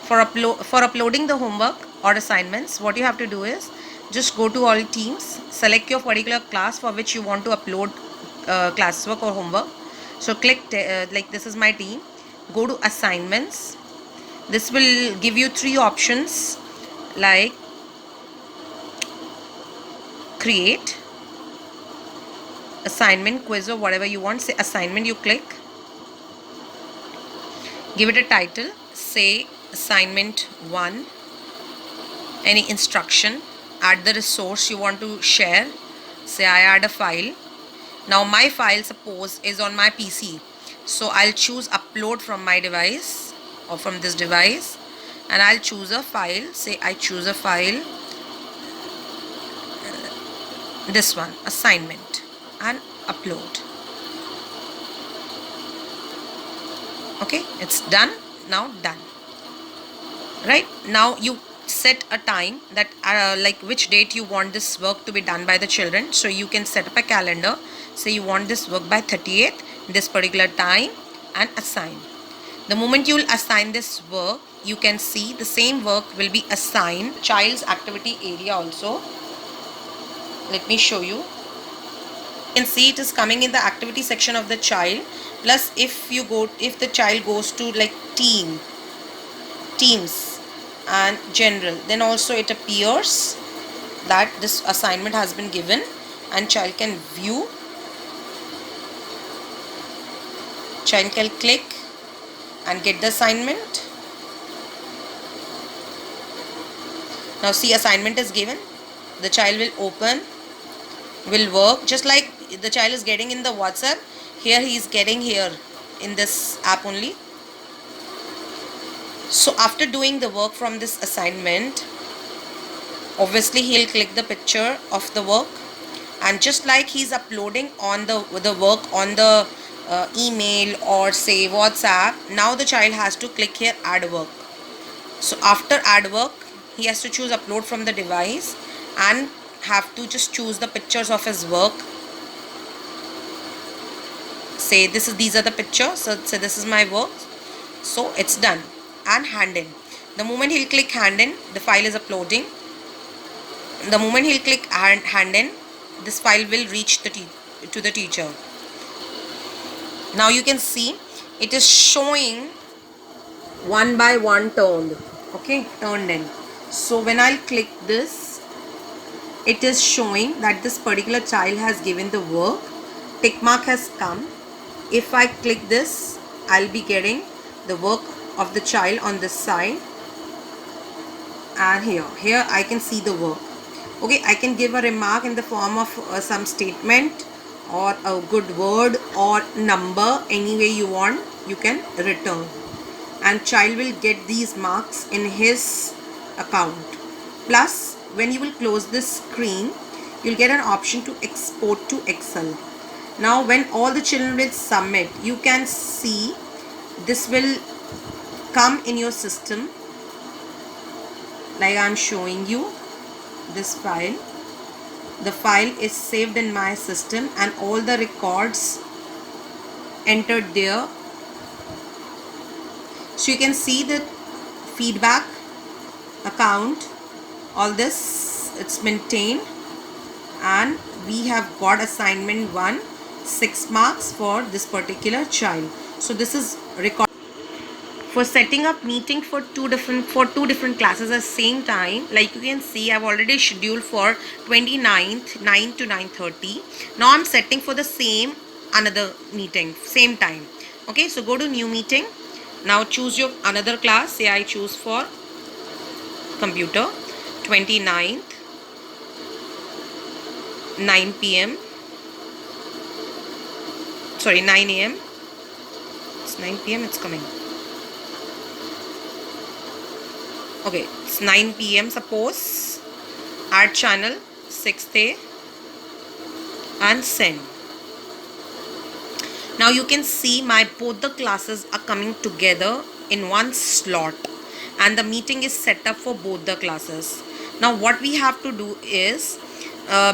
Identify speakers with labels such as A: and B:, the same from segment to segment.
A: For uploading the homework or assignments, what you have to do is just go to all teams, select your particular class for which you want to upload classwork or homework. So click like this is my team. Go to assignments. This will give you three options like create, assignment, quiz, or whatever you want. Say assignment, you click, give it a title, say assignment 1, any instruction, add the resource you want to share, say I add a file. Now my file suppose is on my PC, so I'll choose upload from my device or from this device, and I'll choose a file. Say I choose a file, this one, assignment, and upload. Okay, it's done. Now done. Right now you set a time that like which date you want this work to be done by the children. So you can set up a calendar, say you want this work by 30th, this particular time, and assign. The moment you will assign this work, you can see the same work will be assigned child's activity area also. Let me show you. You can see it is coming in the activity section of the child. Plus if the child goes to like teams and general, then also it appears that this assignment has been given and child can view. Child can click and get the assignment. Now see, assignment is given. The child will open, will work just like the child is getting in the WhatsApp. Here he is getting here in this app only. So after doing the work from this assignment, obviously he'll click the picture of the work, and just like he's uploading on the work on the email or say WhatsApp, now the child has to click here add work. So after add work, he has to choose upload from the device and have to just choose the pictures of his work. Say these are the pictures. So say this is my work. So it's done. And hand in. The moment he'll click hand in, the file is uploading. The moment he'll click hand in, this file will reach to the teacher. Now you can see it is showing one by one turned. Okay, turned in. So when I'll click this, it is showing that this particular child has given the work. Tick mark has come. If I click this, I'll be getting the work of the child on this side, and here I can see the work. Okay, I can give a remark in the form of some statement or a good word or number, any way you want, you can return, and child will get these marks in his account. Plus when you will close this screen, you'll get an option to export to Excel. Now when all the children will submit, you can see this will come in your system, like I'm showing you this file. The file is saved in my system and all the records entered there. So you can see the feedback account, all this, it's maintained, and we have got assignment 1, 6 marks for this particular child. So this is record. For setting up meeting for two different classes at the same time, like you can see, I've already scheduled for 29th 9 to 9:30. Now I'm setting for the same another meeting, same time. Okay, so go to new meeting. Now choose your another class. Say I choose for computer, 29th 9 p.m. sorry 9 a.m. It's 9 p.m. it's coming. Okay, it's 9 p.m. suppose. Add channel 6th A and send. Now you can see my both the classes are coming together in one slot and the meeting is set up for both the classes. Now what we have to do is,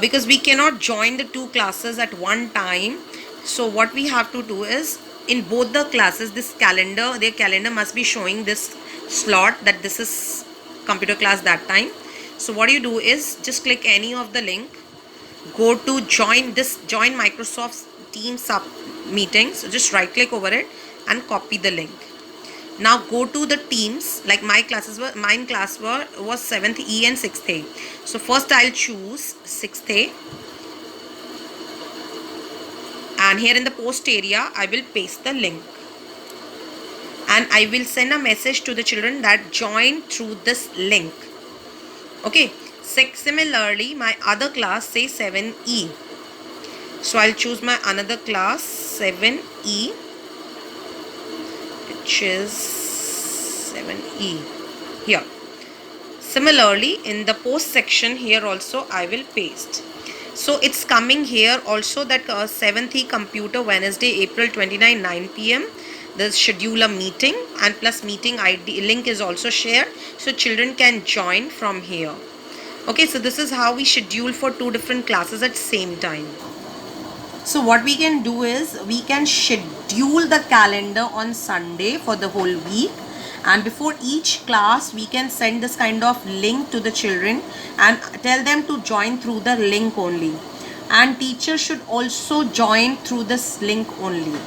A: because we cannot join the two classes at one time, so what we have to do is, in both the classes, this calendar, their calendar must be showing this slot that this is computer class that time. So what you do is just click any of the link, go to join Microsoft Teams sub meeting. So just right click over it and copy the link. Now go to the Teams, like mine class was 7th E and 6th A. So first I'll choose 6th A, and here in the post area I will paste the link, and I will send a message to the children that join through this link. Okay, similarly my other class, say 7E. So I'll choose my another class 7E, which is 7E here. Similarly in the post section here also I will paste. So it's coming here also that 7th E computer Wednesday April 29 9 p.m. the schedule a meeting, and plus meeting ID link is also shared, so children can join from here. Okay, so this is how we schedule for 2 different classes at same time. So what we can do is we can schedule the calendar on Sunday for the whole week, and before each class we can send this kind of link to the children and tell them to join through the link only, and teachers should also join through this link only.